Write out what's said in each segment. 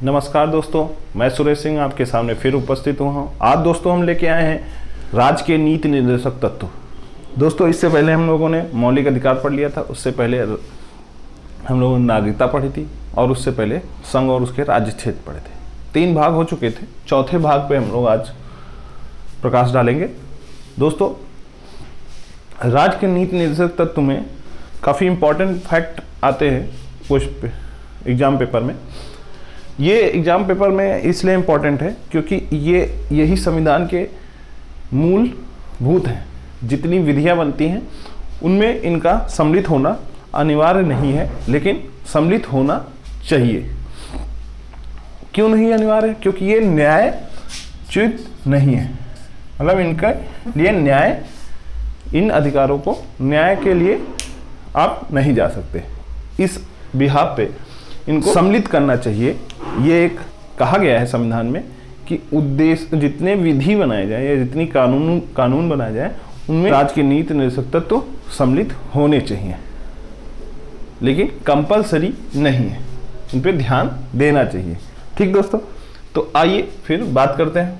नमस्कार दोस्तों, मैं सुरेश सिंह आपके सामने फिर उपस्थित हुआ हूँ। आज दोस्तों हम लेके आए हैं राज्य के नीति निर्देशक तत्व। दोस्तों इससे पहले हम लोगों ने मौलिक अधिकार पढ़ लिया था, उससे पहले हम लोगों ने नागरिकता पढ़ी थी और उससे पहले संघ और उसके राज्य क्षेत्र पढ़े थे। 3 भाग हो चुके थे, चौथे भाग पे हम लोग आज प्रकाश डालेंगे। दोस्तों राज्य के नीति निर्देशक तत्व में काफ़ी इम्पोर्टेंट फैक्ट आते हैं कुछ एग्जाम पेपर में। ये एग्जाम पेपर में इसलिए इम्पोर्टेंट है क्योंकि यही संविधान के मूलभूत हैं। जितनी विधियां बनती हैं उनमें इनका सम्मिलित होना अनिवार्य नहीं है, लेकिन सम्मिलित होना चाहिए। क्यों नहीं अनिवार्य? क्योंकि ये न्यायच्युत नहीं है, मतलब इनके लिए न्याय, इन अधिकारों को न्याय के लिए आप नहीं जा सकते। इस बिहाफ पे इनको सम्मिलित करना चाहिए। ये एक कहा गया है संविधान में कि उद्देश्य जितने विधि बनाए जाए या जितनी कानून बनाए जाए उनमें राज्य के नीति निर्देशक तत्व सम्मिलित होने चाहिए, लेकिन कंपलसरी नहीं है, इन पे ध्यान देना चाहिए। ठीक दोस्तों, तो आइए फिर बात करते हैं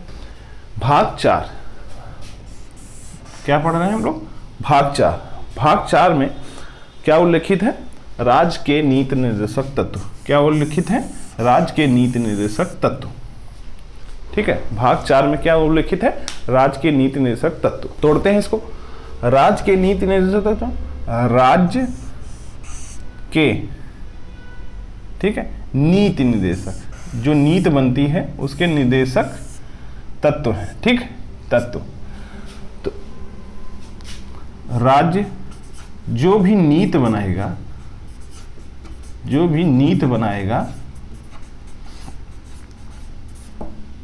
भाग 4। क्या पढ़ रहे हैं हम लोग? भाग 4। भाग 4 में क्या उल्लिखित है? राज्य के नीति निर्देशक तत्व। क्या उल्लिखित है? राज्य के नीति निर्देशक तत्व। ठीक है, भाग 4 में क्या उल्लिखित है? राज्य के नीति निर्देशक तत्व। तोड़ते हैं इसको। राज्य के नीति निर्देशक तत्व, राज्य के, ठीक है, नीति निर्देशक, जो नीति बनती है उसके निर्देशक तत्व है। ठीक, तत्व। तो राज्य जो भी नीति बनाएगा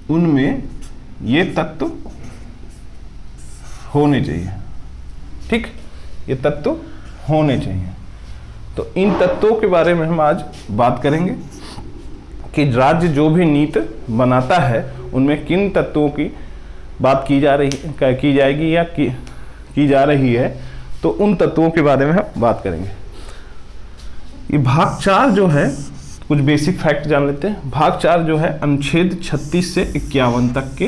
उनमें ये तत्व होने चाहिए। ठीक, ये तत्व होने चाहिए। तो इन तत्वों के बारे में हम आज बात करेंगे कि राज्य जो भी नीति बनाता है उनमें किन तत्वों की बात की जाएगी या की जा रही है। तो उन तत्वों के बारे में हम बात करेंगे। ये भाग 4 जो है, कुछ बेसिक फैक्ट जान लेते हैं। भाग 4 जो है अनुच्छेद 36 से 51 तक के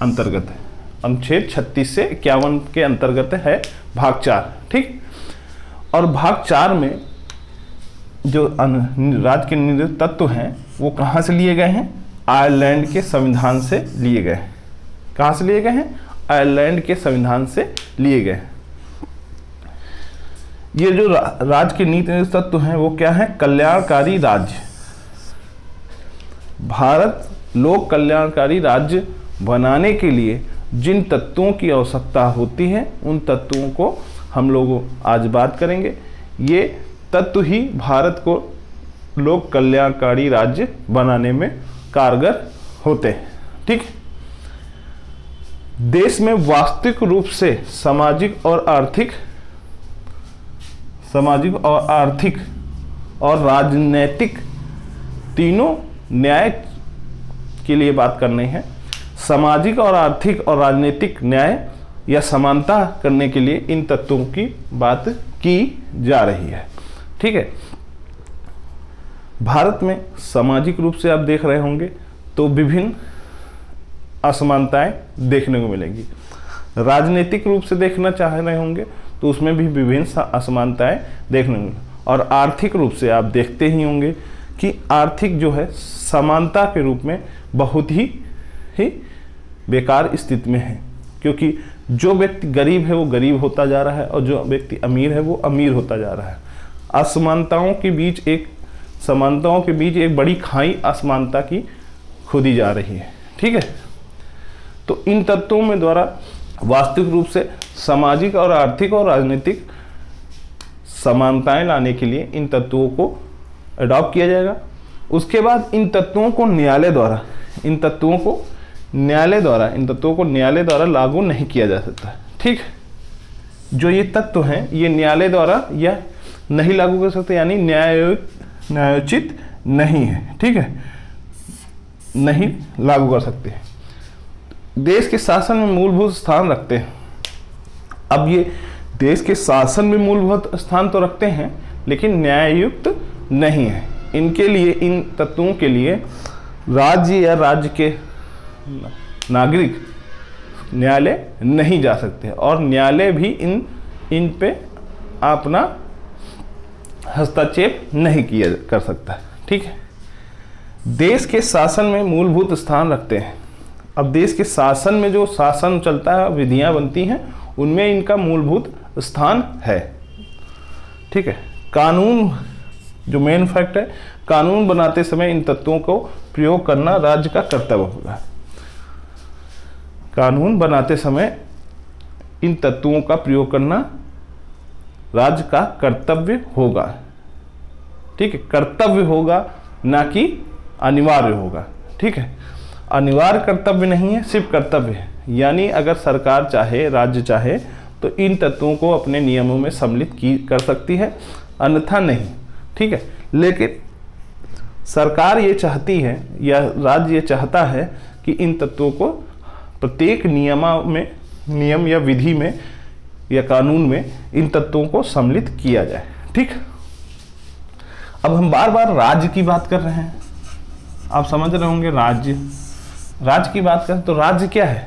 अंतर्गत है। अनुच्छेद 36 से 51 के अंतर्गत है भाग 4। ठीक, और भाग 4 में जो राज्य के निर्देशक तत्व हैं वो कहाँ से लिए गए हैं? आयरलैंड के संविधान से लिए गए हैं। कहाँ से लिए गए हैं? आयरलैंड के संविधान से लिए गए हैं। ये जो राज्य के नीति निर्देशक तत्व हैं वो क्या है? कल्याणकारी राज्य। भारत लोक कल्याणकारी राज्य बनाने के लिए जिन तत्वों की आवश्यकता होती है उन तत्वों को हम लोग आज बात करेंगे। ये तत्व ही भारत को लोक कल्याणकारी राज्य बनाने में कारगर होते हैं। ठीक, देश में वास्तविक रूप से सामाजिक और आर्थिक और राजनैतिक तीनों न्याय के लिए बात करनी है। सामाजिक और आर्थिक और राजनीतिक न्याय या समानता करने के लिए इन तत्वों की बात की जा रही है। ठीक है, भारत में सामाजिक रूप से आप देख रहे होंगे तो विभिन्न असमानताएं देखने को मिलेंगी। राजनीतिक रूप से देखना चाह रहे होंगे तो उसमें भी विभिन्न असमानताएं देखने को मिलेंगी। और आर्थिक रूप से आप देखते ही होंगे कि आर्थिक जो है समानता के रूप में बहुत ही बेकार स्थिति में है, क्योंकि जो व्यक्ति गरीब है वो गरीब होता जा रहा है और जो व्यक्ति अमीर है वो अमीर होता जा रहा है। असमानताओं के बीच एक बड़ी खाई असमानता की खोदी जा रही है। ठीक है, तो इन तत्वों में द्वारा वास्तविक रूप से सामाजिक और आर्थिक और राजनीतिक समानताएं लाने के लिए इन तत्वों को अडॉप्ट किया जाएगा। उसके बाद इन तत्वों को न्यायालय द्वारा लागू नहीं किया जा सकता। ठीक, जो ये तत्व हैं ये न्यायालय द्वारा या नहीं लागू कर सकते, यानी न्यायोचित नहीं है। ठीक है, नहीं लागू कर सकते। देश के शासन में मूलभूत स्थान रखते हैं। अब ये देश के शासन में मूलभूत स्थान तो रखते हैं लेकिन न्याययुक्त नहीं है। इनके लिए, इन तत्वों के लिए राज्य या राज्य के नागरिक न्यायालय नहीं जा सकते और न्यायालय भी इन पे अपना हस्तक्षेप नहीं किया कर सकता। ठीक है। देश के शासन में मूलभूत स्थान रखते हैं। अब देश के शासन में जो शासन चलता है, विधियां बनती हैं, उनमें इनका मूलभूत स्थान है। ठीक है। कानून जो मेन फैक्ट है, कानून बनाते समय इन तत्वों को प्रयोग करना राज्य का कर्तव्य होगा। कानून बनाते समय इन तत्वों का प्रयोग करना राज्य का कर्तव्य होगा। ठीक है। कर्तव्य होगा, ना कि अनिवार्य होगा। ठीक है। अनिवार्य कर्तव्य नहीं है, सिर्फ कर्तव्य है। यानी अगर सरकार चाहे, राज्य चाहे, तो इन तत्वों को अपने नियमों में सम्मिलित कर सकती है, अन्यथा नहीं। ठीक है। लेकिन सरकार ये चाहती है या राज्य ये चाहता है कि इन तत्वों को प्रत्येक नियम या विधि में या कानून में इन तत्वों को सम्मिलित किया जाए। ठीक। अब हम बार बार राज्य की बात कर रहे हैं, आप समझ रहे होंगे राज्य की बात करें तो राज्य क्या है।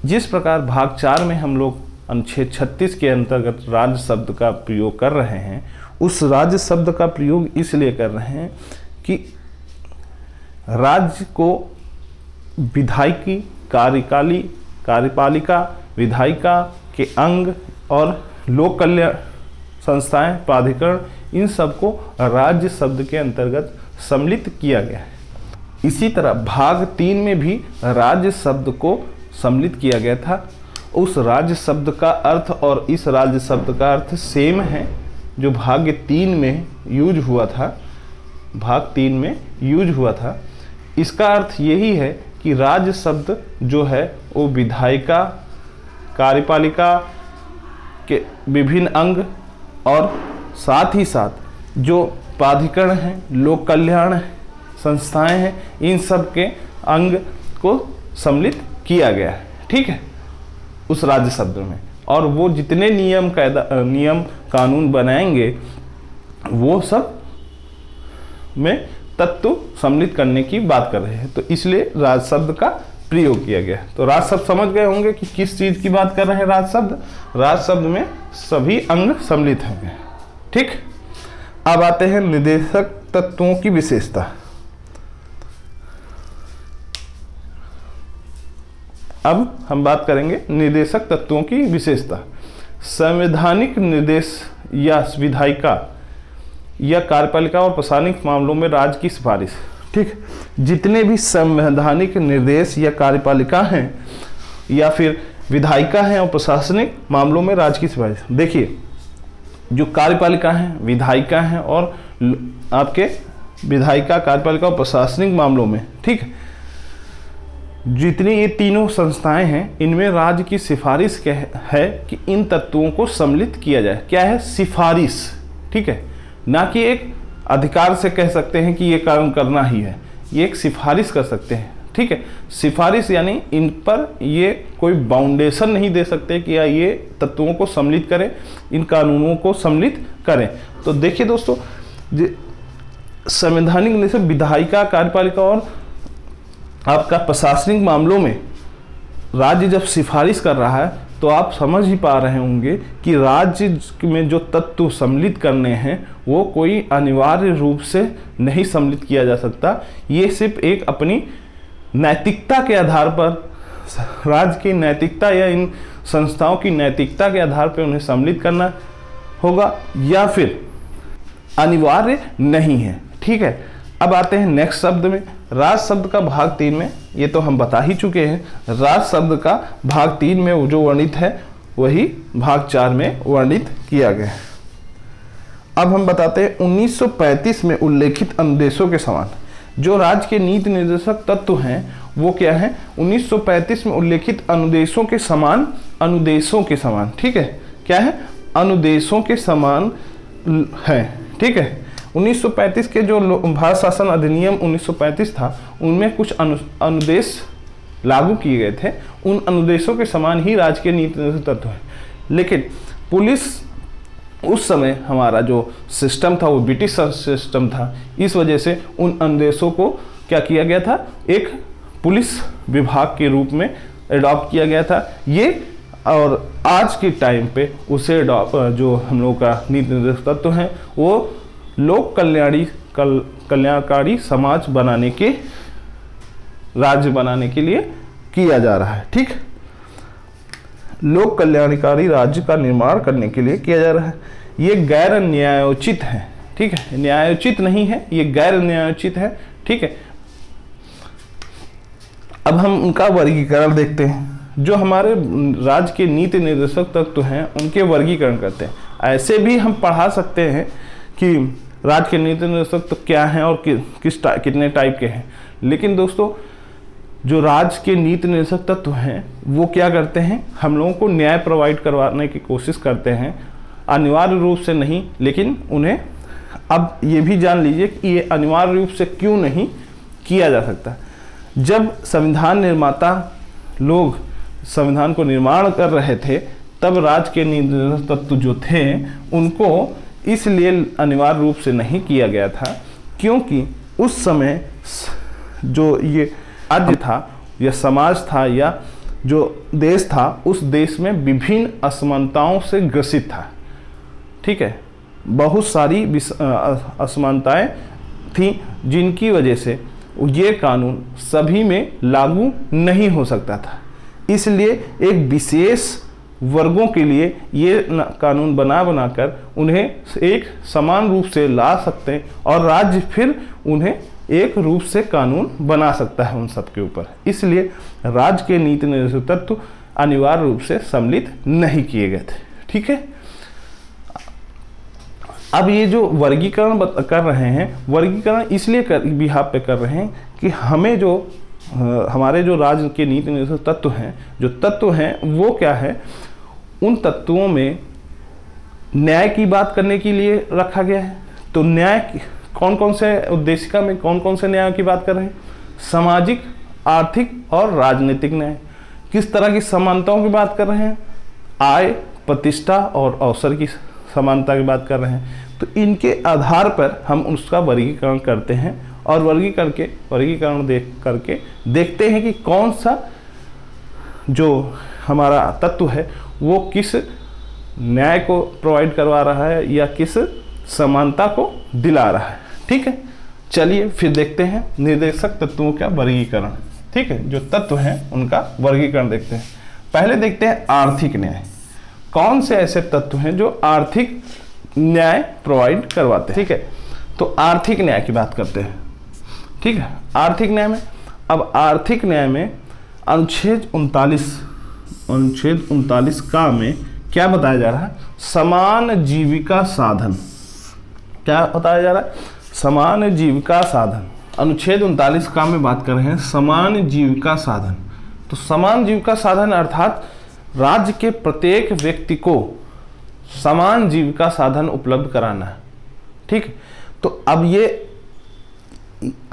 जिस प्रकार भाग 4 में हम लोग अनुच्छेद 36 के अंतर्गत राज्य शब्द का प्रयोग कर रहे हैं, उस राज्य शब्द का प्रयोग इसलिए कर रहे हैं कि राज्य को विधायिकी, कार्यपालिका, विधायिका के अंग और लोक कल्याण संस्थाएं, प्राधिकरण, इन सबको राज्य शब्द के अंतर्गत सम्मिलित किया गया है। इसी तरह भाग 3 में भी राज्य शब्द को सम्मिलित किया गया था। उस राज्य शब्द का अर्थ और इस राज्य शब्द का अर्थ सेम है जो भाग 3 में यूज हुआ था। भाग 3 में यूज हुआ था। इसका अर्थ यही है कि राज्य शब्द जो है वो विधायिका, कार्यपालिका के विभिन्न अंग और साथ ही साथ जो प्राधिकरण हैं, लोक कल्याण संस्थाएं हैं, इन सब के अंग को सम्मिलित किया गया है। ठीक है। उस राज्य शब्द में, और वो जितने नियम कानून बनाएंगे वो सब में तत्व सम्मिलित करने की बात कर रहे हैं। तो इसलिए राज्य शब्द का प्रयोग किया गया। तो राज्य शब्द समझ गए होंगे कि किस चीज की बात कर रहे हैं। राज्य शब्द में सभी अंग सम्मिलित होंगे। ठीक। अब आते हैं निर्देशक तत्वों की विशेषता। अब हम बात करेंगे निर्देशक तत्वों की विशेषता। संवैधानिक निर्देश या विधायिका या कार्यपालिका और प्रशासनिक मामलों में राज्य की सिफारिश। ठीक। जितने भी संवैधानिक निर्देश या कार्यपालिका हैं या फिर विधायिका हैं और प्रशासनिक मामलों में राज्य की सिफारिश। देखिए, जो कार्यपालिका हैं, विधायिका हैं और आपके विधायिका, कार्यपालिका और प्रशासनिक मामलों में, ठीक, जितनी ये तीनों संस्थाएं हैं, इनमें राज्य की सिफारिश क्या है कि इन तत्वों को सम्मिलित किया जाए। क्या है? सिफारिश। ठीक है। ना कि एक अधिकार से कह सकते हैं कि ये काम करना ही है, ये एक सिफारिश कर सकते हैं। ठीक है। सिफारिश यानी इन पर ये कोई बाउंडेशन नहीं दे सकते कि या ये तत्वों को सम्मिलित करें, इन कानूनों को सम्मिलित करें। तो देखिए दोस्तों, संवैधानिक निर्देश, विधायिका, कार्यपालिका और आपका प्रशासनिक मामलों में राज्य जब सिफारिश कर रहा है तो आप समझ ही पा रहे होंगे कि राज्य में जो तत्व सम्मिलित करने हैं वो कोई अनिवार्य रूप से नहीं सम्मिलित किया जा सकता। ये सिर्फ एक अपनी नैतिकता के आधार पर, राज्य की नैतिकता या इन संस्थाओं की नैतिकता के आधार पर उन्हें सम्मिलित करना होगा या फिर अनिवार्य नहीं है। ठीक है। अब आते हैं नेक्स्ट शब्द में। राज शब्द का भाग 3 में, ये तो हम बता ही चुके हैं, राज शब्द का भाग 3 में जो वर्णित है वही भाग 4 में वर्णित किया गया है। अब हम बताते हैं 1935 में उल्लेखित अनुदेशों के समान जो राज्य के नीति निर्देशक तत्व हैं वो क्या है? 1935 में उल्लेखित अनुदेशों के समान, अनुदेशों के समान। ठीक है। क्या है? अनुदेशों के समान है। ठीक है। 1935 के जो भारत शासन अधिनियम 1935 था, उनमें कुछ अनुदेश लागू किए गए थे। उन अनुदेशों के समान ही राज्य के नीति निर्देशक तत्व हैं। लेकिन पुलिस उस समय हमारा जो सिस्टम था वो ब्रिटिश सिस्टम था। इस वजह से उन अंदेशों को क्या किया गया था, एक पुलिस विभाग के रूप में एडॉप्ट किया गया था ये। और आज के टाइम पे उसे जो हम लोग का नीति निर्देशक तत्व हैं वो लोक कल्याणकारी समाज बनाने के, राज्य बनाने के लिए किया जा रहा है। ठीक, लोक कल्याणकारी राज्य का निर्माण करने के लिए किया जा रहा है। ये गैर न्यायोचित है। ठीक है, न्यायोचित नहीं है, ये गैर न्यायोचित है। ठीक है, अब हम उनका वर्गीकरण देखते हैं। जो हमारे राज्य के नीति निर्देशक तत्व हैं उनके वर्गीकरण करते हैं। ऐसे भी हम पढ़ा सकते हैं कि राज्य के नीति निर्देशक तत्व क्या हैं और कितने टाइप के हैं, लेकिन दोस्तों जो राज्य के नीति निर्देशक तत्व हैं वो क्या करते हैं, हम लोगों को न्याय प्रोवाइड करवाने की कोशिश करते हैं, अनिवार्य रूप से नहीं, लेकिन उन्हें अब ये भी जान लीजिए कि ये अनिवार्य रूप से क्यों नहीं किया जा सकता। जब संविधान निर्माता लोग संविधान को निर्माण कर रहे थे तब राज्य के नीति निर्देशक तत्व जो थे उनको इसलिए अनिवार्य रूप से नहीं किया गया था क्योंकि उस समय जो ये राज्य था या समाज था या जो देश था उस देश में विभिन्न असमानताओं से ग्रसित था। ठीक है, बहुत सारी असमानताएं थी जिनकी वजह से ये कानून सभी में लागू नहीं हो सकता था। इसलिए एक विशेष वर्गों के लिए ये कानून बनाकर उन्हें एक समान रूप से ला सकते हैं और राज्य फिर उन्हें एक रूप से कानून बना सकता है उन सब के ऊपर। इसलिए राज्य के नीति निर्देशक तत्व अनिवार्य रूप से सम्मिलित नहीं किए गए थे। ठीक है, अब ये जो वर्गीकरण कर रहे हैं, वर्गीकरण इसलिए बिहाफ पे कर रहे हैं कि हमें जो हमारे जो राज्य के नीति निर्देशक तत्व हैं, जो तत्व हैं वो क्या है, उन तत्वों में न्याय की बात करने के लिए रखा गया है। तो न्याय कौन कौन से उद्देशिका में कौन कौन से न्याय की बात कर रहे हैं, सामाजिक, आर्थिक और राजनीतिक न्याय। किस तरह की समानताओं की बात कर रहे हैं, आय, प्रतिष्ठा और अवसर की समानता की बात कर रहे हैं। तो इनके आधार पर हम उसका वर्गीकरण करते हैं और वर्गीकरण देखते हैं कि कौन सा जो हमारा तत्व है वो किस न्याय को प्रोवाइड करवा रहा है या किस समानता को दिला रहा है। ठीक है, चलिए फिर देखते हैं निर्देशक तत्वों का वर्गीकरण। ठीक है, जो तत्व हैं उनका वर्गीकरण देखते हैं। पहले देखते हैं आर्थिक न्याय। कौन से ऐसे तत्व हैं जो आर्थिक न्याय प्रोवाइड करवाते हैं। ठीक है, तो आर्थिक न्याय की बात करते हैं। ठीक है, आर्थिक न्याय में आर्थिक न्याय में अनुच्छेद 39 का में क्या बताया जा रहा है, समान जीविका साधन। क्या बताया जा रहा है, समान जीविका साधन। अनुच्छेद 39 का में बात कर रहे हैं समान जीविका साधन। तो समान जीविका साधन अर्थात राज्य के प्रत्येक व्यक्ति को समान जीविका साधन उपलब्ध कराना है। ठीक, तो अब ये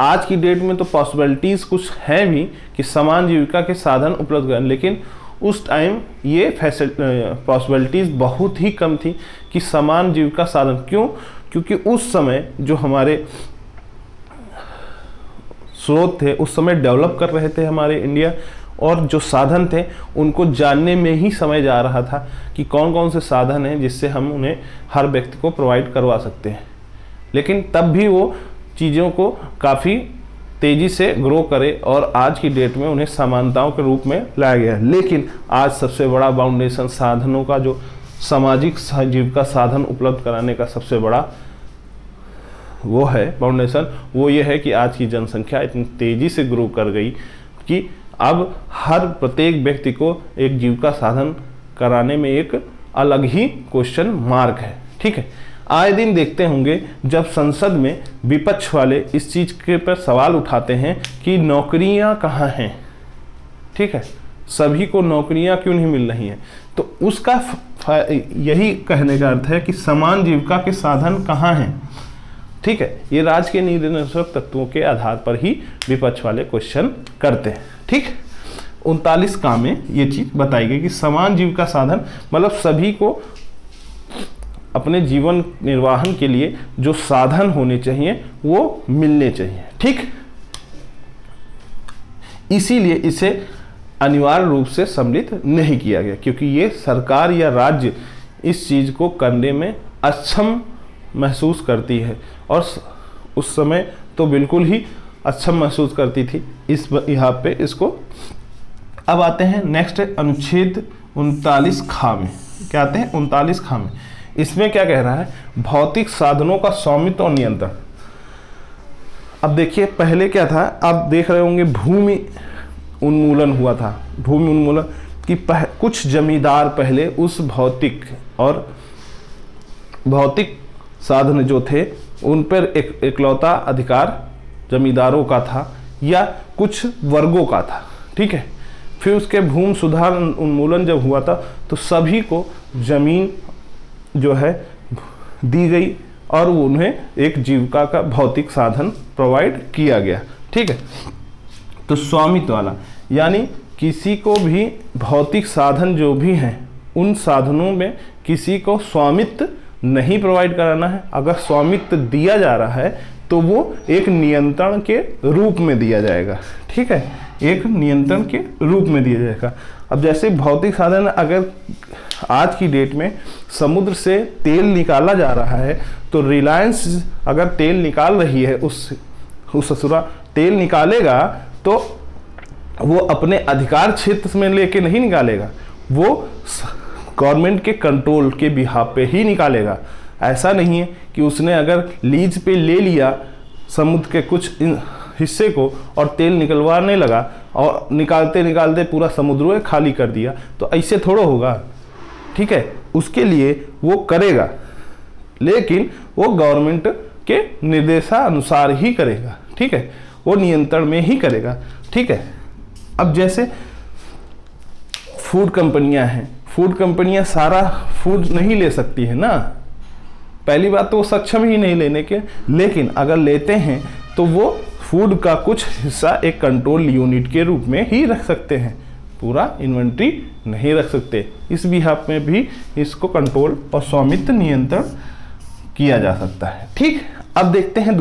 आज की डेट में तो पॉसिबिलिटीज कुछ है भी कि समान जीविका के साधन उपलब्ध कराना, लेकिन उस टाइम ये पॉसिबिलिटीज बहुत ही कम थी कि समान जीविका साधन। क्यों? क्योंकि उस समय जो हमारे स्रोत थे उस समय डेवलप कर रहे थे हमारे इंडिया, और जो साधन थे उनको जानने में ही समय जा रहा था कि कौन कौन से साधन हैं जिससे हम उन्हें हर व्यक्ति को प्रोवाइड करवा सकते हैं। लेकिन तब भी वो चीज़ों को काफ़ी तेज़ी से ग्रो करे और आज की डेट में उन्हें समानताओं के रूप में लाया गया है। लेकिन आज सबसे बड़ा फाउंडेशन साधनों का, जो सामाजिक जीविका साधन उपलब्ध कराने का सबसे बड़ा वो है फाउंडेशन, वो ये है कि आज की जनसंख्या इतनी तेज़ी से ग्रो कर गई कि अब हर प्रत्येक व्यक्ति को एक जीविका साधन कराने में एक अलग ही क्वेश्चन मार्क है। ठीक है, आए दिन देखते होंगे जब संसद में विपक्ष वाले इस चीज़ के पर सवाल उठाते हैं कि नौकरियां कहाँ हैं। ठीक है, सभी को नौकरियां क्यों नहीं मिल रही हैं, तो उसका यही कहने का अर्थ है कि समान जीविका के साधन कहाँ हैं। ठीक है, ये राज्य के नीति निर्देशक तत्वों के आधार पर ही विपक्ष वाले क्वेश्चन करते हैं। ठीक, 39 का में ये चीज बताई गई कि समान जीविका साधन मतलब सभी को अपने जीवन निर्वाहन के लिए जो साधन होने चाहिए वो मिलने चाहिए। ठीक, इसीलिए इसे अनिवार्य रूप से सम्मिलित नहीं किया गया, क्योंकि ये सरकार या राज्य इस चीज़ को करने में अक्षम महसूस करती है, और उस समय तो बिल्कुल ही अक्षम महसूस करती थी इस यहाँ पे इसको। अब आते हैं नेक्स्ट अनुच्छेद 39 खा में। क्या आते हैं 39 खा में? इसमें क्या कह रहा है? भौतिक साधनों का स्वामित्व और नियंत्रण। अब देखिए पहले क्या था, आप देख रहे होंगे भूमि उन्मूलन हुआ था। भूमि उन्मूलन कि कुछ जमींदार पहले उस भौतिक साधन जो थे उन पर इकलौता अधिकार जमींदारों का था या कुछ वर्गों का था। ठीक है, फिर उसके भूमि सुधार उन्मूलन जब हुआ था तो सभी को जमीन जो है दी गई और उन्हें एक जीविका का भौतिक साधन प्रोवाइड किया गया। ठीक है, तो स्वामित्व वाला यानी किसी को भी भौतिक साधन जो भी हैं उन साधनों में किसी को स्वामित्व नहीं प्रोवाइड कराना है। अगर स्वामित्व दिया जा रहा है तो वो एक नियंत्रण के रूप में दिया जाएगा। ठीक है, एक नियंत्रण के रूप में दिया जाएगा। अब जैसे भौतिक साधन, अगर आज की डेट में समुद्र से तेल निकाला जा रहा है तो रिलायंस अगर तेल निकाल रही है, उस ससुरा तेल निकालेगा तो वो अपने अधिकार क्षेत्र में लेके नहीं निकालेगा, वो गवर्नमेंट के कंट्रोल के बिहाफ पे ही निकालेगा। ऐसा नहीं है कि उसने अगर लीज पे ले लिया समुद्र के कुछ हिस्से को और तेल निकलवाने लगा और निकालते निकालते पूरा समुद्र खाली कर दिया, तो ऐसे थोड़ा होगा। ठीक है, उसके लिए वो करेगा, लेकिन वो गवर्नमेंट के निर्देशानुसार ही करेगा। ठीक है, वो नियंत्रण में ही करेगा। ठीक है, अब जैसे फूड कंपनियां हैं, फूड कंपनियां सारा फूड नहीं ले सकती है ना, पहली बात तो वो सक्षम ही नहीं लेने के, लेकिन अगर लेते हैं तो वो फूड का कुछ हिस्सा एक कंट्रोल यूनिट के रूप में ही रख सकते हैं, पूरा इन्वेंट्री नहीं रख सकते। इस बिहाफ में भी इसको कंट्रोल और स्वामित्व नियंत्रण किया जा सकता है। ठीक, अब देखते हैं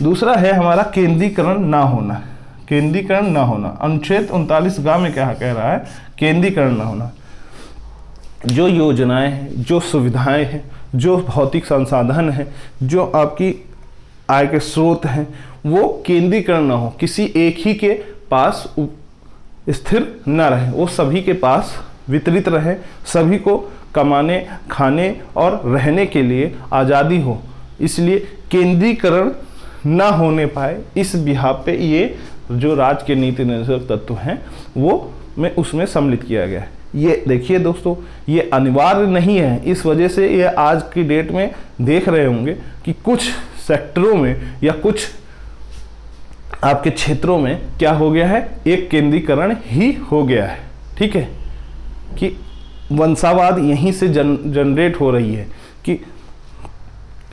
दूसरा है हमारा केंद्रीकरण ना होना। केंद्रीकरण ना होना अनुच्छेद 39 ग में क्या कह रहा है? केंद्रीकरण ना होना। जो योजनाएं हैं, जो सुविधाएं हैं, जो भौतिक संसाधन हैं, जो आपकी आय के स्रोत हैं, वो केंद्रीकरण ना हो, किसी एक ही के पास स्थिर न रहे, वो सभी के पास वितरित रहे, सभी को कमाने, खाने और रहने के लिए आज़ादी हो। इसलिए केंद्रीकरण ना होने पाए, इस बिहाफ पे ये जो राज्य के नीति निर्देशक तत्व हैं वो में उसमें सम्मिलित किया गया है। ये देखिए दोस्तों, ये अनिवार्य नहीं है, इस वजह से ये आज की डेट में देख रहे होंगे कि कुछ सेक्टरों में या कुछ आपके क्षेत्रों में क्या हो गया है, एक केंद्रीकरण ही हो गया है। ठीक है, कि वंशावाद यहीं से जनरेट हो रही है। कि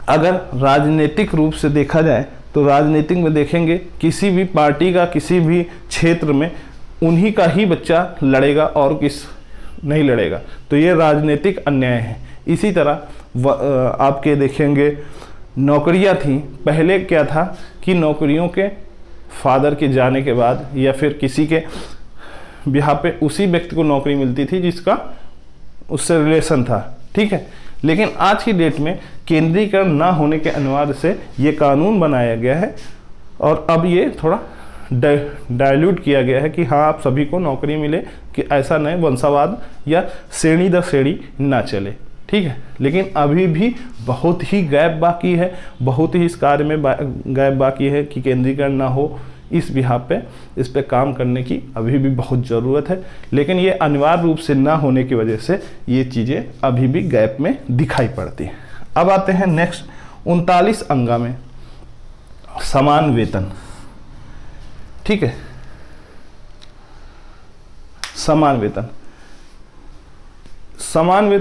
अगर राजनीतिक रूप से देखा जाए तो राजनीतिक में देखेंगे किसी भी पार्टी का किसी भी क्षेत्र में उन्हीं का ही बच्चा लड़ेगा और किस नहीं लड़ेगा, तो ये राजनीतिक अन्याय है। इसी तरह आपके देखेंगे नौकरियां थी, पहले क्या था कि नौकरियों के फादर के जाने के बाद या फिर किसी के बिहाफ पे उसी व्यक्ति को नौकरी मिलती थी जिसका उससे रिलेशन था। ठीक है, लेकिन आज की डेट में केंद्रीकरण ना होने के अनिवार्य से ये कानून बनाया गया है और अब ये थोड़ा डाइल्यूट किया गया है कि हाँ आप सभी को नौकरी मिले, कि ऐसा नहीं वंशावाद या श्रेणी दर श्रेणी ना चले। ठीक है, लेकिन अभी भी बहुत ही गैप बाकी है, बहुत ही इस कार्य में गैप बाकी है कि केंद्रीकरण ना हो। इस बिहाफ पे इस पे काम करने की अभी भी बहुत ज़रूरत है, लेकिन ये अनिवार्य रूप से ना होने की वजह से ये चीज़ें अभी भी गैप में दिखाई पड़ती हैं। अब आते हैं नेक्स्ट 39 अंगा में, समान वेतन। ठीक है, समान वेतन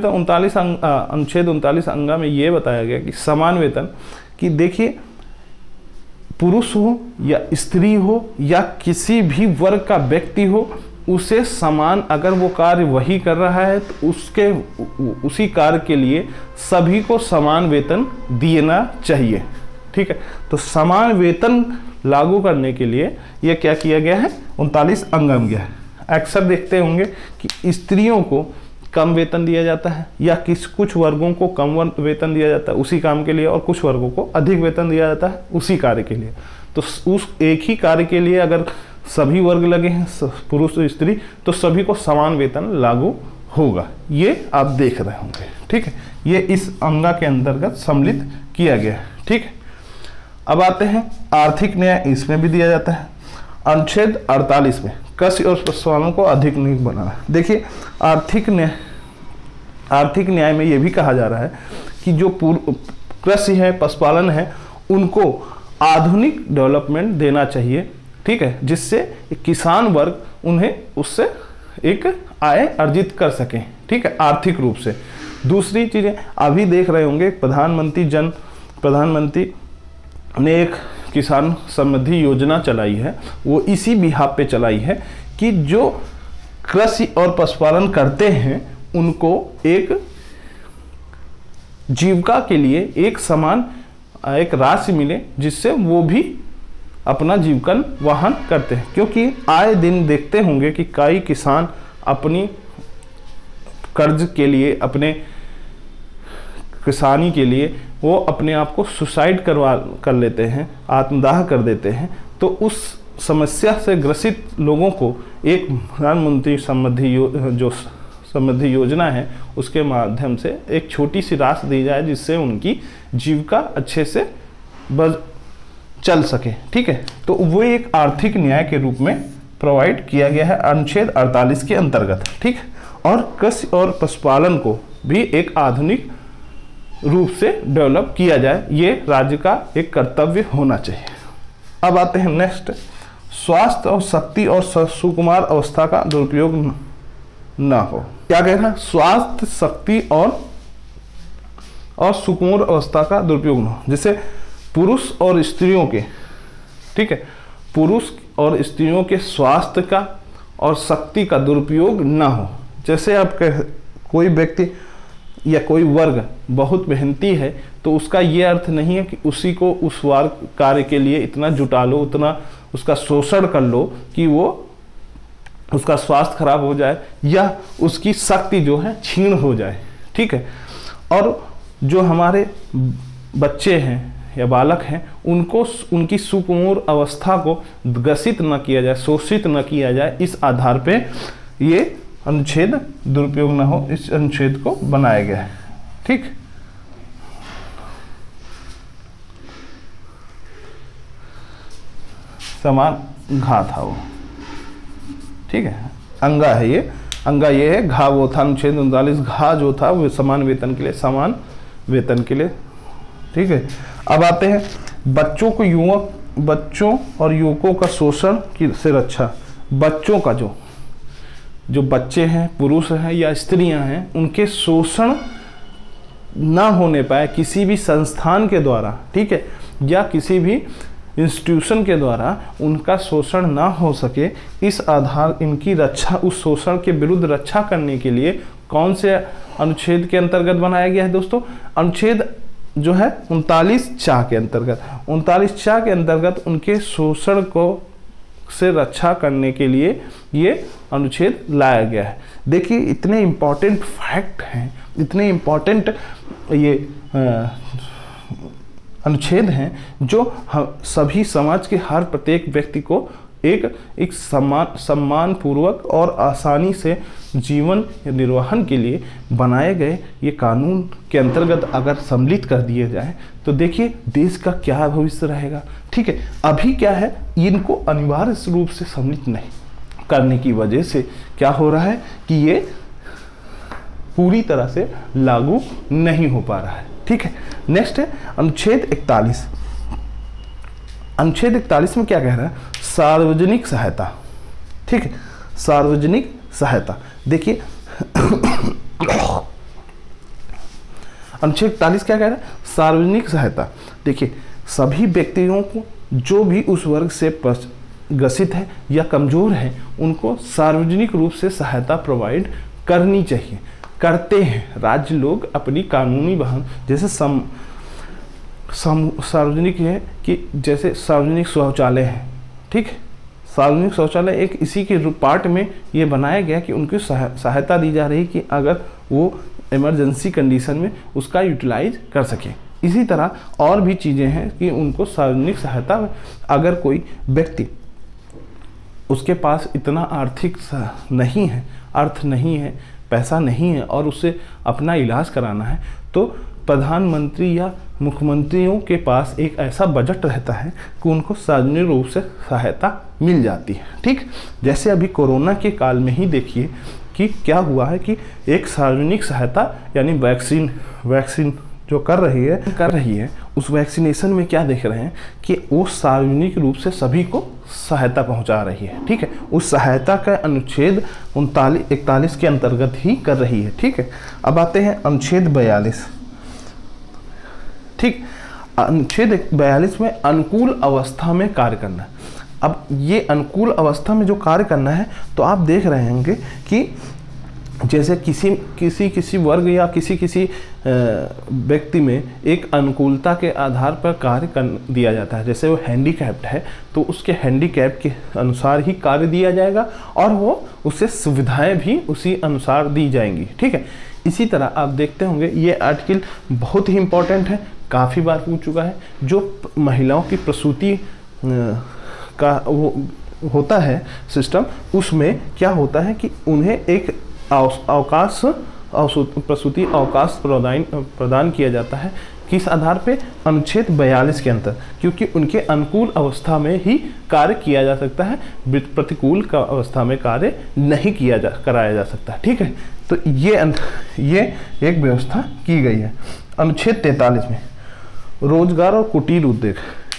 39 अनुच्छेद 39 अंगा में ये बताया गया कि समान वेतन कि देखिए पुरुष हो या स्त्री हो या किसी भी वर्ग का व्यक्ति हो, उसे समान, अगर वो कार्य वही कर रहा है तो उसी कार्य के लिए सभी को समान वेतन देना चाहिए। ठीक है, तो समान वेतन लागू करने के लिए ये क्या किया गया है, 39 अंगम गया है। अक्सर देखते होंगे कि स्त्रियों को कम वेतन दिया जाता है या कुछ वर्गों को कम वेतन दिया जाता है उसी काम के लिए, और कुछ वर्गों को अधिक वेतन दिया जाता है उसी कार्य के लिए। तो उस एक ही कार्य के लिए अगर सभी वर्ग लगे हैं, पुरुष और स्त्री, तो सभी को समान वेतन लागू होगा। ये आप देख रहे होंगे। ठीक है, ये इस अंगा के अंतर्गत सम्मिलित किया गया है। ठीक है, अब आते हैं आर्थिक न्याय, इसमें भी दिया जाता है। अनुच्छेद 48 में कृषि और पशुपालन को अधिक न्याय बनाना। देखिए, आर्थिक न्याय में ये भी कहा जा रहा है कि जो कृषि है, पशुपालन है, उनको आधुनिक डेवलपमेंट देना चाहिए। ठीक है, जिससे किसान वर्ग उन्हें उससे एक आय अर्जित कर सकें। ठीक है, आर्थिक रूप से। दूसरी चीज़ें अभी देख रहे होंगे, प्रधानमंत्री ने एक किसान समृद्धि योजना चलाई है, वो इसी बिहाफ पे चलाई है कि जो कृषि और पशुपालन करते हैं उनको एक जीविका के लिए एक समान एक राशि मिले, जिससे वो भी अपना जीविका वहन करते हैं। क्योंकि आए दिन देखते होंगे कि कई किसान अपनी कर्ज के लिए, अपने किसानी के लिए वो अपने आप को सुसाइड कर लेते हैं, आत्मदाह कर देते हैं। तो उस समस्या से ग्रसित लोगों को एक प्रधानमंत्री समृद्धि योजना है, उसके माध्यम से एक छोटी सी राशि दी जाए, जिससे उनकी जीविका अच्छे से चल सके। ठीक है, तो वो एक आर्थिक न्याय के रूप में प्रोवाइड किया गया है अनुच्छेद 48 के अंतर्गत। ठीक, और कृषि और पशुपालन को भी एक आधुनिक रूप से डेवलप किया जाए, ये राज्य का एक कर्तव्य होना चाहिए। अब आते हैं नेक्स्ट, स्वास्थ्य और शक्ति और सुकुमार अवस्था का दुरुपयोग न हो। क्या कह रहा है, स्वास्थ्य, शक्ति और सुकुमार अवस्था का दुरुपयोग न हो। जैसे पुरुष और स्त्रियों के, ठीक है, पुरुष और स्त्रियों के स्वास्थ्य का और शक्ति का दुरुपयोग न हो। जैसे आप कोई व्यक्ति या कोई वर्ग बहुत मेहनती है, तो उसका ये अर्थ नहीं है कि उसी को उस कार्य के लिए इतना जुटा लो, उतना उसका शोषण कर लो कि वो उसका स्वास्थ्य खराब हो जाए या उसकी शक्ति जो है क्षीण हो जाए। ठीक है, और जो हमारे बच्चे हैं या बालक हैं, उनको उनकी सुकुमार अवस्था को ग्रसित न किया जाए, शोषित न किया जाए, इस आधार पे ये अनुच्छेद दुरुपयोग न हो, इस अनुच्छेद को बनाया गया है। ठीक, समान घा था वो। ठीक है, अंगा है ये, अंगा ये है, घा वो था अनुच्छेद 39, घा जो था वो समान वेतन के लिए। ठीक है, अब आते हैं बच्चों और युवकों का शोषण से रक्षा। बच्चों का जो बच्चे हैं, पुरुष हैं या स्त्रियां हैं, उनके शोषण ना होने पाए किसी भी संस्थान के द्वारा, ठीक है, या किसी भी इंस्टीट्यूशन के द्वारा उनका शोषण ना हो सके, इस आधार इनकी रक्षा, उस शोषण के विरुद्ध रक्षा करने के लिए कौन से अनुच्छेद के अंतर्गत बनाया गया है दोस्तों? अनुच्छेद जो है 39(4) के अंतर्गत, 39(4) के अंतर्गत उनके शोषण को से रक्षा करने के लिए ये अनुच्छेद लाया गया है। देखिए, इतने इम्पॉर्टेंट फैक्ट हैं, इतने इम्पॉर्टेंट ये अनुच्छेद हैं जो सभी समाज के हर प्रत्येक व्यक्ति को एक सम्मान पूर्वक और आसानी से जीवन निर्वाहन के लिए बनाए गए ये कानून के अंतर्गत अगर सम्मिलित कर दिए जाए तो देखिए देश का क्या भविष्य रहेगा। ठीक है, अभी क्या है, इनको अनिवार्य रूप से सम्मिलित नहीं करने की वजह से क्या हो रहा है कि ये पूरी तरह से लागू नहीं हो पा रहा है। ठीक है, नेक्स्ट है अनुच्छेद 41। अनुच्छेद 41 में क्या कह रहा है? सार्वजनिक सहायता। ठीक है, सार्वजनिक सहायता। देखिए अनुच्छेद 41 क्या कह रहा है? सार्वजनिक सहायता। देखिए, सभी व्यक्तियों को जो भी उस वर्ग से ग्रसित है या कमज़ोर है उनको सार्वजनिक रूप से सहायता प्रोवाइड करनी चाहिए। करते हैं राज्य लोग अपनी कानूनी वाहन, जैसे सार्वजनिक है कि जैसे सार्वजनिक शौचालय है, ठीक है, सार्वजनिक शौचालय एक इसी के पार्ट में ये बनाया गया कि उनकी सहायता दी जा रही कि अगर वो इमरजेंसी कंडीशन में उसका यूटिलाइज कर सके। इसी तरह और भी चीज़ें हैं कि उनको सार्वजनिक सहायता, अगर कोई व्यक्ति उसके पास इतना आर्थिक नहीं है, अर्थ नहीं है, पैसा नहीं है और उसे अपना इलाज कराना है, तो प्रधानमंत्री या मुख्यमंत्रियों के पास एक ऐसा बजट रहता है कि उनको सार्वजनिक रूप से सहायता मिल जाती है। ठीक, जैसे अभी कोरोना के काल में ही देखिए कि क्या हुआ है कि एक सार्वजनिक सहायता यानी वैक्सीन जो कर रही है उस वैक्सीनेशन में क्या देख रहे हैं कि वो सार्वजनिक रूप से सभी को सहायता पहुंचा रही है। ठीक है, उस सहायता का अनुच्छेद 41 के अंतर्गत ही कर रही है। ठीक है, अब आते हैं अनुच्छेद 42। ठीक, अनुच्छेद 42 में अनुकूल अवस्था में कार्य करना। अब ये अनुकूल अवस्था में जो कार्य करना है, तो आप देख रहे होंगे कि जैसे किसी वर्ग या किसी व्यक्ति में एक अनुकूलता के आधार पर कार्य कर दिया जाता है। जैसे वो हैंडीकैप्ड है तो उसके हैंडीकैप के अनुसार ही कार्य दिया जाएगा और वो उसे सुविधाएं भी उसी अनुसार दी जाएंगी। ठीक है, इसी तरह आप देखते होंगे ये आर्टिकल बहुत ही इम्पोर्टेंट है, काफ़ी बार पूछ चुका है। जो महिलाओं की प्रसूति का वो होता है सिस्टम, उसमें क्या होता है कि उन्हें एक प्रसूति अवकाश प्रदान किया जाता है। किस आधार पे? अनुच्छेद 42 के अंतर, क्योंकि उनके अनुकूल अवस्था में ही कार्य किया जा सकता है, प्रतिकूल का अवस्था में कार्य नहीं कराया जा सकता। ठीक है, तो ये एक व्यवस्था की गई है। अनुच्छेद 43 में रोजगार और कुटीर उद्योग,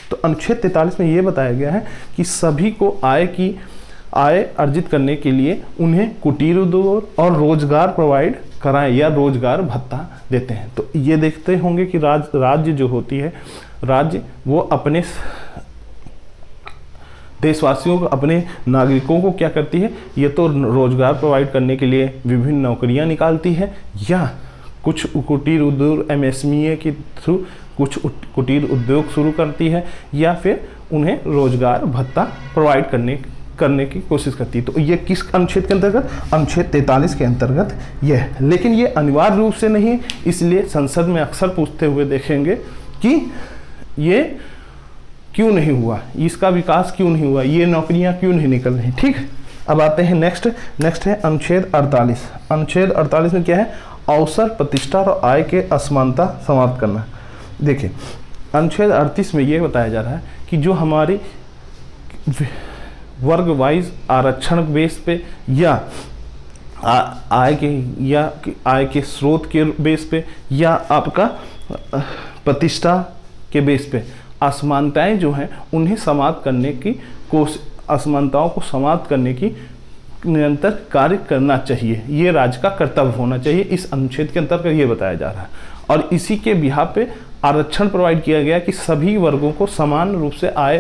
तो अनुच्छेद 43 में ये बताया गया है कि सभी को आय अर्जित करने के लिए उन्हें कुटीर उद्योग और रोजगार प्रोवाइड कराएं या रोजगार भत्ता देते हैं। तो ये देखते होंगे कि राज्य जो होती है, राज्य वो अपने देशवासियों को, अपने नागरिकों को क्या करती है, ये तो रोजगार प्रोवाइड करने के लिए विभिन्न नौकरियां निकालती है या कुछ कुटीर उद्योग MSME के थ्रू कुछ कुटीर उद्योग शुरू करती है या फिर उन्हें रोजगार भत्ता प्रोवाइड करने की कोशिश करती है। तो ये किस अनुच्छेद के अंतर्गत? अनुच्छेद 43 के अंतर्गत ये है। लेकिन ये अनिवार्य रूप से नहीं, इसलिए संसद में अक्सर पूछते हुए देखेंगे कि ये क्यों नहीं हुआ, इसका विकास क्यों नहीं हुआ, ये नौकरियां क्यों नहीं निकल रही। ठीक, अब आते हैं नेक्स्ट है अनुच्छेद 48। अनुच्छेद 48 में क्या है? अवसर, प्रतिष्ठा और आय के असमानता समाप्त करना। देखिए, अनुच्छेद 38 में ये बताया जा रहा है कि जो हमारी वर्ग वाइज आरक्षण बेस पे या आय के स्रोत के बेस पे या आपका प्रतिष्ठा के बेस पे असमानताएं जो हैं उन्हें समाप्त करने की असमानताओं को समाप्त करने की निरंतर कार्य करना चाहिए। ये राज्य का कर्तव्य होना चाहिए। इस अनुच्छेद के अंतर्गत ये बताया जा रहा है और इसी के बिहाफ पे आरक्षण प्रोवाइड किया गया कि सभी वर्गों को समान रूप से आय,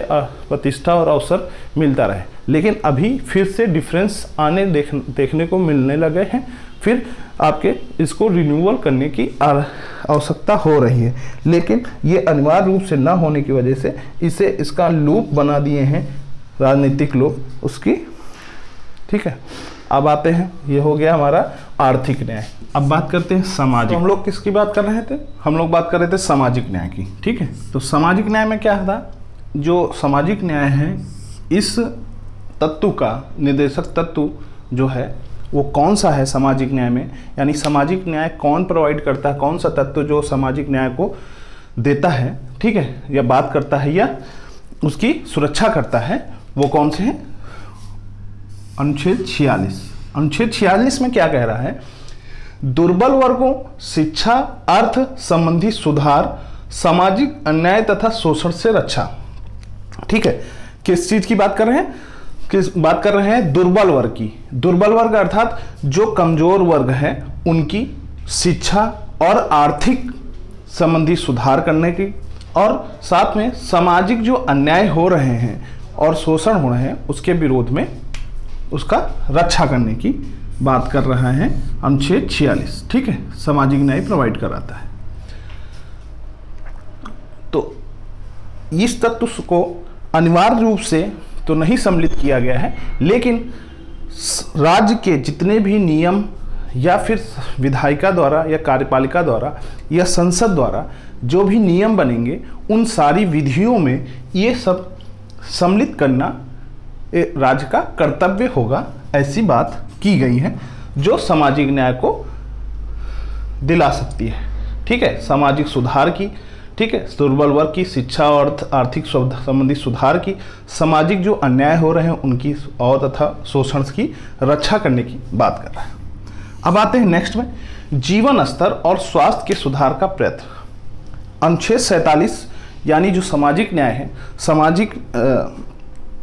प्रतिष्ठा और अवसर मिलता रहे। लेकिन अभी फिर से डिफरेंस देखने को मिलने लगे हैं, फिर आपके इसको रिन्यूअल करने की आवश्यकता हो रही है। लेकिन ये अनिवार्य रूप से ना होने की वजह से इसका लूप बना दिए हैं राजनीतिक लोग उसकी। ठीक है, अब आते हैं, ये हो गया हमारा आर्थिक न्याय। अब बात करते हैं सामाजिक। तो हम लोग किसकी बात कर रहे थे? हम लोग बात कर रहे थे सामाजिक न्याय की। ठीक है, तो सामाजिक न्याय में क्या था? जो सामाजिक न्याय है, इस तत्व का निर्देशक तत्व जो है वो कौन सा है सामाजिक न्याय में, यानी सामाजिक न्याय कौन प्रोवाइड करता है, कौन सा तत्व जो सामाजिक न्याय को देता है, ठीक है, या बात करता है या उसकी सुरक्षा करता है, वो कौन से है? अनुच्छेद 46। अनुच्छेद 46 में क्या कह रहा है? दुर्बल वर्गों, शिक्षा, अर्थ संबंधी सुधार, सामाजिक अन्याय तथा शोषण से रक्षा। ठीक है, किस चीज की बात कर रहे हैं? बात कर रहे हैं दुर्बल वर्ग की। दुर्बल वर्ग अर्थात जो कमजोर वर्ग है उनकी शिक्षा और आर्थिक संबंधी सुधार करने की, और साथ में सामाजिक जो अन्याय हो रहे हैं और शोषण हो रहे हैं उसके विरोध में उसका रक्षा करने की बात कर रहा है अनुच्छेद 46। ठीक है, सामाजिक न्याय प्रोवाइड कराता है। तो इस तत्व को अनिवार्य रूप से तो नहीं सम्मिलित किया गया है, लेकिन राज्य के जितने भी नियम या फिर विधायिका द्वारा या कार्यपालिका द्वारा या संसद द्वारा जो भी नियम बनेंगे उन सारी विधियों में ये सब सम्मिलित करना राज्य का कर्तव्य होगा, ऐसी बात की गई है जो सामाजिक न्याय को दिला सकती है। ठीक है, सामाजिक सुधार की, ठीक है, दुर्बल वर्ग की शिक्षा और आर्थिक संबंधी सुधार की, सामाजिक जो अन्याय हो रहे हैं उनकी और तथा शोषण की रक्षा करने की बात कर रहा है। अब आते हैं नेक्स्ट में, जीवन स्तर और स्वास्थ्य के सुधार का प्रयत्न। अनुच्छेद 47 यानी जो सामाजिक न्याय है, सामाजिक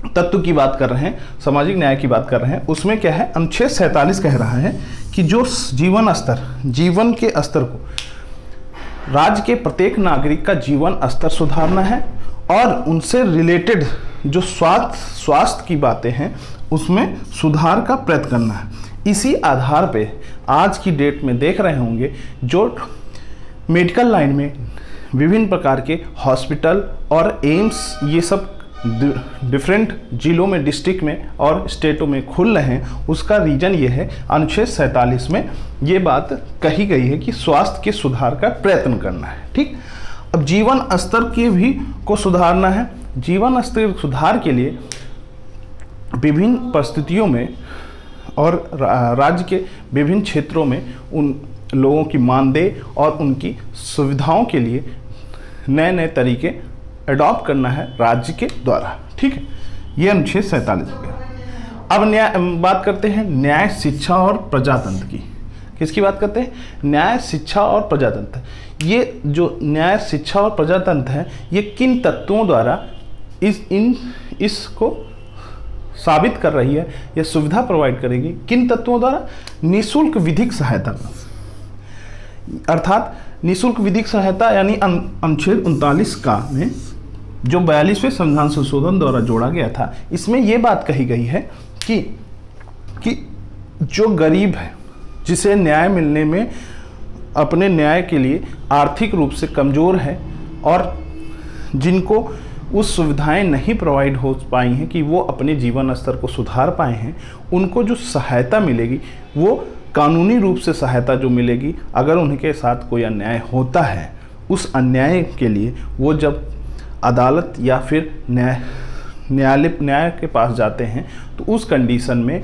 तत्व की बात कर रहे हैं, सामाजिक न्याय की बात कर रहे हैं, उसमें क्या है, अनुच्छेद 47 कह रहा है कि जो जीवन स्तर, जीवन के स्तर को, राज्य के प्रत्येक नागरिक का जीवन स्तर सुधारना है और उनसे रिलेटेड जो स्वास्थ्य की बातें हैं उसमें सुधार का प्रयत्न करना है। इसी आधार पे आज की डेट में देख रहे होंगे जो मेडिकल लाइन में विभिन्न प्रकार के हॉस्पिटल और एम्स ये सब डिफरेंट जिलों में, डिस्ट्रिक्ट में और स्टेटों में खुल रहे हैं, उसका रीजन ये है, अनुच्छेद 47 में ये बात कही गई है कि स्वास्थ्य के सुधार का प्रयत्न करना है। ठीक, अब जीवन स्तर के भी को सुधारना है। जीवन स्तर सुधार के लिए विभिन्न परिस्थितियों में और राज्य के विभिन्न क्षेत्रों में उन लोगों की मानदेय और उनकी सुविधाओं के लिए नए नए तरीके अडॉप्ट करना है राज्य के द्वारा। ठीक है, ये अनुच्छेद 47 हो गया। अब न्याय बात करते हैं न्याय, शिक्षा और प्रजातंत्र की। किसकी बात करते हैं? न्याय, शिक्षा और प्रजातंत्र। ये जो न्याय, शिक्षा और प्रजातंत्र है, ये किन तत्वों द्वारा इसको साबित कर रही है या सुविधा प्रोवाइड करेगी? किन तत्वों द्वारा? निःशुल्क विधिक सहायता, अर्थात निःशुल्क विधिक सहायता यानी अनुच्छेद 39 का में जो 42वें संविधान संशोधन द्वारा जोड़ा गया था, इसमें यह बात कही गई है कि जो गरीब है, जिसे न्याय मिलने में अपने न्याय के लिए आर्थिक रूप से कमज़ोर है और जिनको उस सुविधाएं नहीं प्रोवाइड हो पाई हैं कि वो अपने जीवन स्तर को सुधार पाए हैं, उनको जो सहायता मिलेगी वो कानूनी रूप से सहायता जो मिलेगी, अगर उनके साथ कोई अन्याय होता है, उस अन्याय के लिए वो जब अदालत या फिर न्याय के पास जाते हैं तो उस कंडीशन में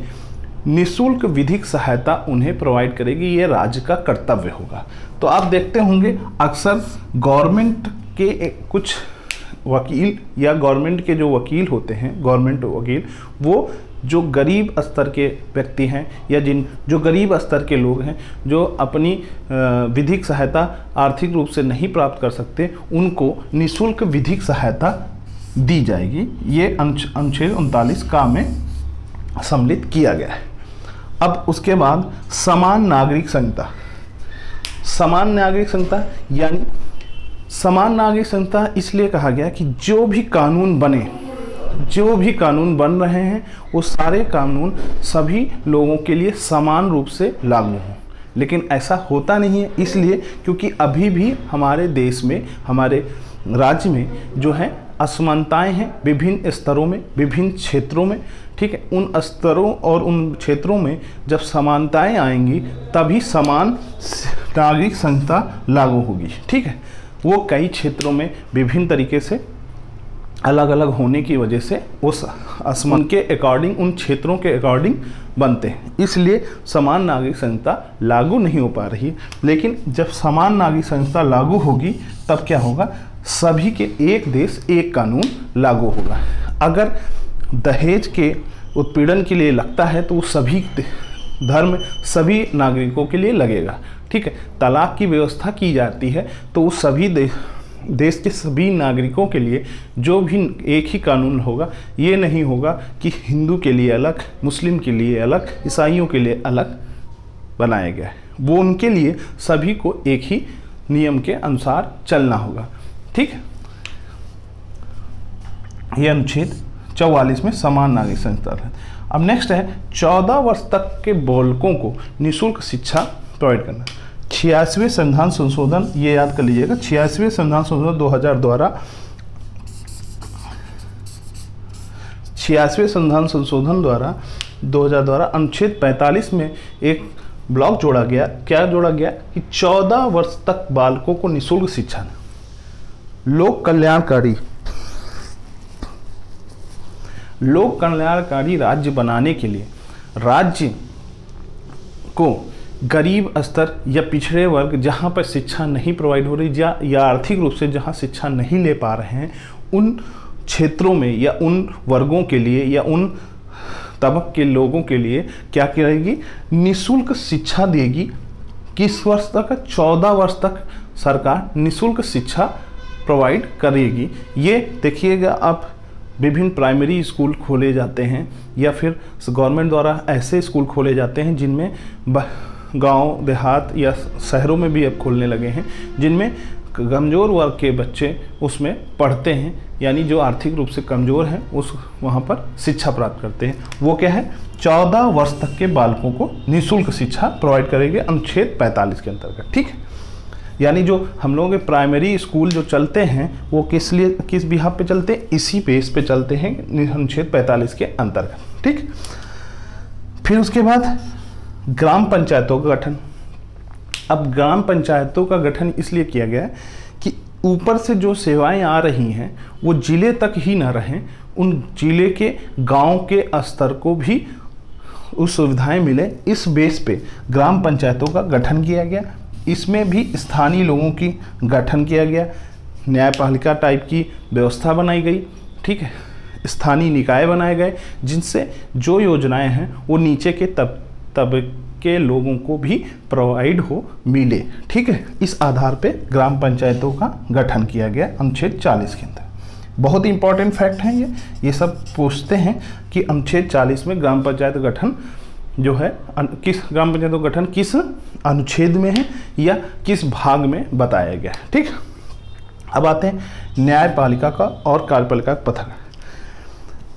निःशुल्क विधिक सहायता उन्हें प्रोवाइड करेगी। ये राज्य का कर्तव्य होगा। तो आप देखते होंगे अक्सर गवर्नमेंट के कुछ वकील या गवर्नमेंट के जो वकील होते हैं, गवर्नमेंट वकील, वो जो गरीब स्तर के व्यक्ति हैं या जो गरीब स्तर के लोग हैं, जो अपनी विधिक सहायता आर्थिक रूप से नहीं प्राप्त कर सकते, उनको निःशुल्क विधिक सहायता दी जाएगी। ये अनुच्छेद 39 का में सम्मिलित किया गया है। अब उसके बाद समान नागरिक संहिता। समान नागरिक संहिता यानी समान नागरिक संहिता इसलिए कहा गया कि जो भी कानून बन रहे हैं वो सारे कानून सभी लोगों के लिए समान रूप से लागू हों। लेकिन ऐसा होता नहीं है, इसलिए क्योंकि अभी भी हमारे देश में, हमारे राज्य में जो है असमानताएं हैं विभिन्न स्तरों में, विभिन्न क्षेत्रों में। ठीक है, उन स्तरों और उन क्षेत्रों में जब समानताएं आएंगी तभी समान नागरिक संहिता लागू होगी। ठीक है, वो कई क्षेत्रों में विभिन्न तरीके से अलग अलग होने की वजह से उस असमान के अकॉर्डिंग, उन क्षेत्रों के अकॉर्डिंग बनते हैं, इसलिए समान नागरिक संहिता लागू नहीं हो पा रही है। लेकिन जब समान नागरिक संहिता लागू होगी तब क्या होगा? सभी के एक देश एक कानून लागू होगा। अगर दहेज के उत्पीड़न के लिए लगता है तो वो सभी धर्म, सभी नागरिकों के लिए लगेगा। ठीक है, तलाक की व्यवस्था की जाती है तो वो सभी देश के सभी नागरिकों के लिए जो भी एक ही कानून होगा। ये नहीं होगा कि हिंदू के लिए अलग, मुस्लिम के लिए अलग, ईसाइयों के लिए अलग बनाया गया है। वो उनके लिए सभी को एक ही नियम के अनुसार चलना होगा। ठीक है, यह अनुच्छेद 44 में समान नागरिक संरक्षण है। अब नेक्स्ट है 14 वर्ष तक के बालकों को निःशुल्क शिक्षा प्रोवाइड करना। 86वें संविधान संशोधन, ये याद कर लीजिएगा, 86वें संविधान संशोधन 2000 द्वारा 86वें संविधान संशोधन द्वारा 2000 द्वारा अनुच्छेद 45 में एक ब्लॉक जोड़ा गया। क्या जोड़ा गया कि 14 वर्ष तक बालकों को निःशुल्क शिक्षा, लोक कल्याणकारी राज्य बनाने के लिए राज्य को गरीब स्तर या पिछड़े वर्ग जहाँ पर शिक्षा नहीं प्रोवाइड हो रही या आर्थिक रूप से जहाँ शिक्षा नहीं ले पा रहे हैं, उन क्षेत्रों में या उन वर्गों के लिए या उन तबक के लोगों के लिए क्या करेगी, निःशुल्क शिक्षा देगी। किस वर्ष तक? 14 वर्ष तक सरकार निःशुल्क शिक्षा प्रोवाइड करेगी। ये देखिएगा, आप विभिन्न प्राइमरी स्कूल खोले जाते हैं या फिर गवर्नमेंट द्वारा ऐसे स्कूल खोले जाते हैं जिनमें गांव देहात या शहरों में भी अब खोलने लगे हैं, जिनमें कमज़ोर वर्ग के बच्चे उसमें पढ़ते हैं, यानी जो आर्थिक रूप से कमज़ोर हैं उस वहाँ पर शिक्षा प्राप्त करते हैं। वो क्या है, 14 वर्ष तक के बालकों को निःशुल्क शिक्षा प्रोवाइड करेंगे अनुच्छेद 45 के अंतर्गत। ठीक है, यानी जो हम लोगों के प्राइमरी स्कूल जो चलते हैं वो किस बिहाफ पे चलते हैं, इसी बेस पे चलते हैं अनुच्छेद 45 के अंतर्गत। ठीक, फिर उसके बाद ग्राम पंचायतों का गठन। अब ग्राम पंचायतों का गठन इसलिए किया गया है कि ऊपर से जो सेवाएं आ रही हैं वो जिले तक ही ना रहें, उन जिले के गांव के स्तर को भी उस सुविधाएं मिले। इस बेस पे ग्राम पंचायतों का गठन किया गया। इसमें भी स्थानीय लोगों की गठन किया गया, न्यायपालिका टाइप की व्यवस्था बनाई गई। ठीक है, स्थानीय निकाय बनाए गए जिनसे जो योजनाएं हैं वो नीचे के तबके लोगों को भी प्रोवाइड हो मिले। ठीक है, इस आधार पे ग्राम पंचायतों का गठन किया गया अनुच्छेद 40 के अंदर। बहुत ही इंपॉर्टेंट फैक्ट है ये सब पूछते हैं कि अनुच्छेद 40 में ग्राम पंचायत गठन जो है किस ग्राम पंचायत का गठन किस अनुच्छेद में है या किस भाग में बताया गया है। ठीक, अब आते हैं न्यायपालिका का और कार्यपालिका का पृथक।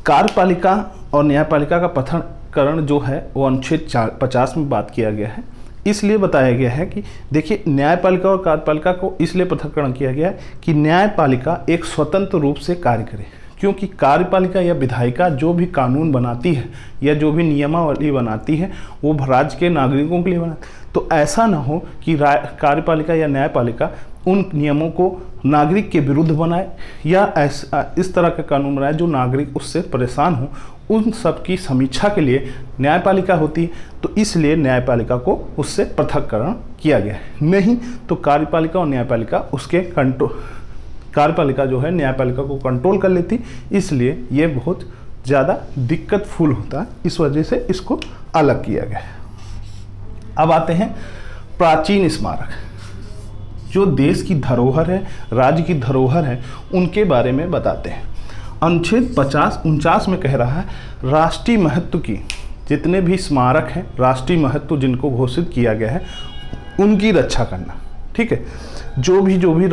कार्यपालिका और न्यायपालिका का पृथक्करण जो है वो अनुच्छेद 50 में बात किया गया है। इसलिए बताया गया है कि देखिए, न्यायपालिका और कार्यपालिका को इसलिए पृथक्करण किया गया है कि न्यायपालिका एक स्वतंत्र रूप से कार्य करे, क्योंकि कार्यपालिका या विधायिका जो भी कानून बनाती है या जो भी नियमावली बनाती है वो राज्य के नागरिकों के लिए बनाती है। तो ऐसा ना हो कि कार्यपालिका या न्यायपालिका उन नियमों को नागरिक के विरुद्ध बनाए या इस तरह का कानून बनाए जो नागरिक उससे परेशान हो। उन सब की समीक्षा के लिए न्यायपालिका होती है, तो इसलिए न्यायपालिका को उससे पृथक्करण किया गया है। नहीं तो कार्यपालिका और न्यायपालिका उसके कार्यपालिका जो है न्यायपालिका को कंट्रोल कर लेती, इसलिए ये बहुत ज़्यादा दिक्कत फुल होता है। इस वजह से इसको अलग किया गया है। अब आते हैं प्राचीन स्मारक, जो देश की धरोहर है, राज्य की धरोहर है, उनके बारे में बताते हैं। अनुच्छेद 49 में कह रहा है राष्ट्रीय महत्व की जितने भी स्मारक हैं, राष्ट्रीय महत्व जिनको घोषित किया गया है, उनकी रक्षा करना। ठीक है, जो भी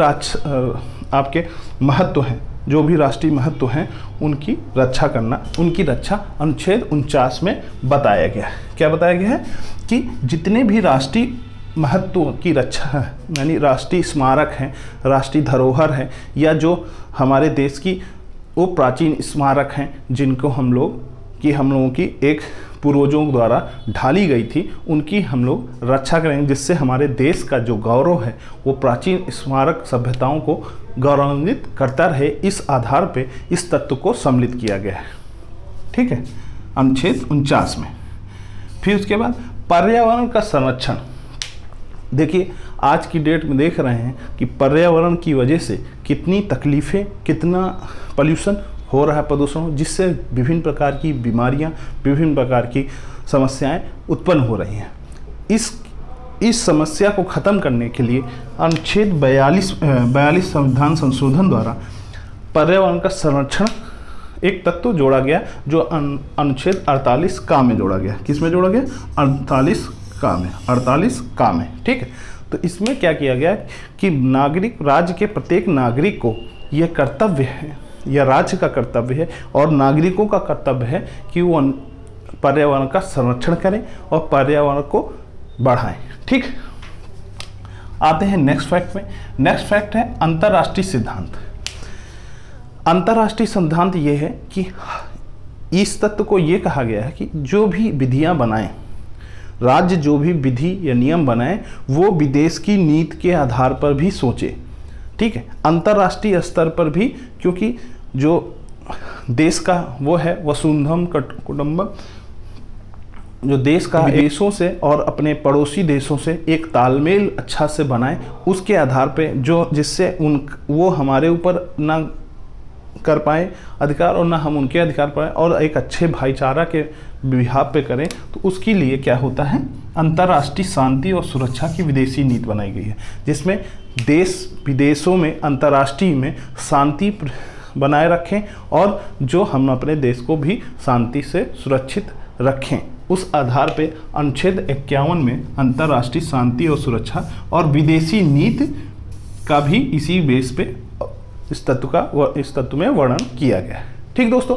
आपके महत्व हैं, जो भी राष्ट्रीय महत्व हैं, उनकी रक्षा करना, उनकी रक्षा अनुच्छेद 49 में बताया गया है। क्या बताया गया है कि जितने भी राष्ट्रीय महत्व की रक्षा है, यानी राष्ट्रीय स्मारक हैं, राष्ट्रीय धरोहर है, या जो हमारे देश की वो प्राचीन स्मारक हैं जिनको हम लोगों की एक पूर्वजों द्वारा ढाली गई थी, उनकी हम लोग रक्षा करेंगे, जिससे हमारे देश का जो गौरव है वो प्राचीन स्मारक सभ्यताओं को गौरवान्वित करता रहे। इस आधार पे इस तत्व को सम्मिलित किया गया है। ठीक है, अनुच्छेद 49 में। फिर उसके बाद पर्यावरण का संरक्षण। देखिए, आज की डेट में देख रहे हैं कि पर्यावरण की वजह से कितनी तकलीफ़ें, कितना पॉल्यूशन हो रहा है, प्रदूषण, जिससे विभिन्न प्रकार की बीमारियां, विभिन्न प्रकार की समस्याएं उत्पन्न हो रही हैं। इस समस्या को ख़त्म करने के लिए अनुच्छेद 42 संविधान संशोधन द्वारा पर्यावरण का संरक्षण एक तत्व जोड़ा गया, जो अनुच्छेद 48 का में जोड़ा गया। किस में जोड़ा गया? 48 का में। ठीक है, तो इसमें क्या किया गया कि राज्य के प्रत्येक नागरिक को यह कर्तव्य है या राज्य का कर्तव्य है और नागरिकों का कर्तव्य है कि वो पर्यावरण का संरक्षण करें और पर्यावरण को बढ़ाएं। ठीक, आते हैं नेक्स्ट फैक्ट में। नेक्स्ट फैक्ट है अंतर्राष्ट्रीय सिद्धांत। अंतर्राष्ट्रीय सिद्धांत ये है कि इस तत्व को ये कहा गया है कि जो भी विधियां बनाएं, राज्य जो भी विधि या नियम बनाएं, वो विदेश की नीति के आधार पर भी सोचे। ठीक है, अंतर्राष्ट्रीय स्तर पर भी, क्योंकि जो देश का वो है वसुंधम कुटुंबम, जो देश का देशों से और अपने पड़ोसी देशों से एक तालमेल अच्छा से बनाए, उसके आधार पे जो जिससे वो हमारे ऊपर ना कर पाए अधिकार और ना हम उनके अधिकार पाए और एक अच्छे भाईचारा के बिहाव पे करें, तो उसके लिए क्या होता है, अंतर्राष्ट्रीय शांति और सुरक्षा की विदेशी नीति बनाई गई है, जिसमें देश विदेशों में अंतर्राष्ट्रीय में शांति बनाए रखें और जो हम अपने देश को भी शांति से सुरक्षित रखें। उस आधार पे अनुच्छेद 51 में अंतर्राष्ट्रीय शांति और सुरक्षा और विदेशी नीति का भी इसी बेस पे इस तत्व में वर्णन किया गया है। ठीक दोस्तों,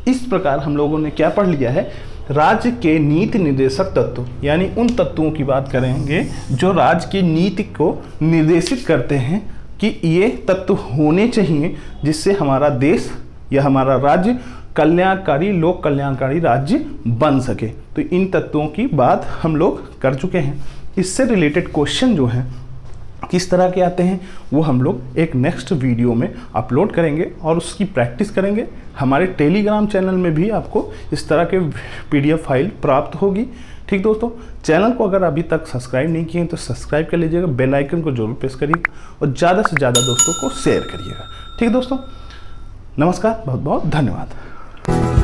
इस प्रकार हम लोगों ने क्या पढ़ लिया है, राज्य के नीति निर्देशक तत्व, यानी उन तत्वों की बात करेंगे जो राज्य की नीति को निर्देशित करते हैं कि ये तत्व होने चाहिए जिससे हमारा देश या हमारा राज्य कल्याणकारी लोक कल्याणकारी राज्य बन सके। तो इन तत्वों की बात हम लोग कर चुके हैं। इससे रिलेटेड क्वेश्चन जो हैं किस तरह के आते हैं वो हम लोग एक नेक्स्ट वीडियो में अपलोड करेंगे और उसकी प्रैक्टिस करेंगे। हमारे टेलीग्राम चैनल में भी आपको इस तरह के PDF फाइल प्राप्त होगी। ठीक दोस्तों, चैनल को अगर अभी तक सब्सक्राइब नहीं किए तो सब्सक्राइब कर लीजिएगा, बेल आइकन को जरूर प्रेस करिएगा और ज़्यादा से ज़्यादा दोस्तों को शेयर करिएगा। ठीक दोस्तों, नमस्कार, बहुत बहुत धन्यवाद।